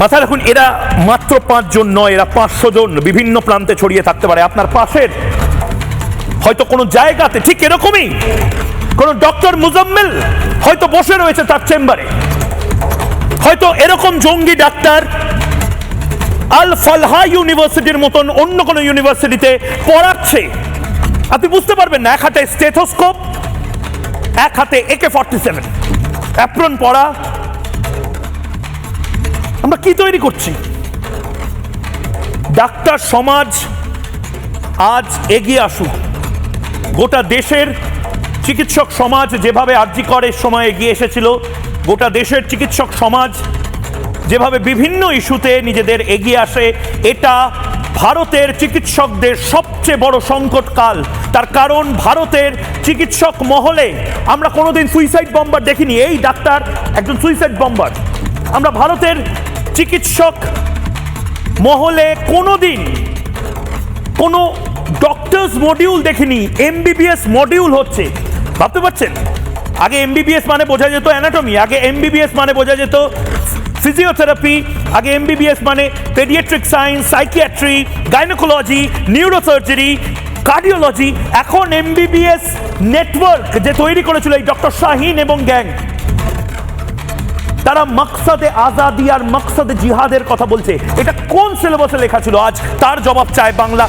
মাথায় রাখুন, এরা মাত্র 5 জন নয়, এরা 500 জন বিভিন্ন প্রান্তে ছড়িয়ে থাকতে পারে। আপনার পাশের হয়তো কোনো জায়গাতে ঠিক এরকমই কোন ডক্টর মুজাম্মেল হয়তো বসে রয়েছে তার চেম্বারে, হয়তো এরকম জঙ্গি ডাক্তার আল ফালহা ইউনিভার্সিটির মতন অন্য কোনো ইউনিভার্সিটিতে পড়াচ্ছে। আপনি বুঝতে পারবেন না, এক হাতে স্টেথোস্কোপ, এক হাতে AK-47, অ্যাপ্রন পরা। আমরা কি তৈরি করছি? ডাক্তার সমাজ আজ এগিয়ে আসুক। গোটা দেশের চিকিৎসক সমাজ যেভাবে আরজি করের সময় এগিয়ে এসেছিল, গোটা দেশের চিকিৎসক সমাজ যেভাবে বিভিন্ন ইস্যুতে নিজেদের এগিয়ে আসে, এটা ভারতের চিকিৎসকদের সবচেয়ে বড় সংকটকাল। তার কারণ ভারতের চিকিৎসক মহলে আমরা কোনোদিন সুইসাইড বম্বার দেখিনি। এই ডাক্তার একজন সুইসাইড বম্বার। আমরা ভারতের চিকিৎসক মহলে কোনোদিন কোনো ডক্টরস মডিউল দেখিনি। MBBS মডিউল হচ্ছে, ভাবতে পারছেন? আগে MBBS মানে বোঝা যেত অ্যানাটমি, আগে MBBS মানে বোঝা যেত ফিজিওথেরাপি, আগে MBBS মানে paediatric science, psychiatry, gynaecology, neurosurgery, cardiology. এখন MBBS নেটওয়ার্ক যে তৈরি করেছিল এই ডক্টর শাহিন এবং গ্যাং, তারা মাকসাদে আজাদি আর মাকসাদে জিহাদের কথা বলছে। এটা কোন সিলেবাসে লেখা ছিল? আজ তার জবাব চায় বাংলা।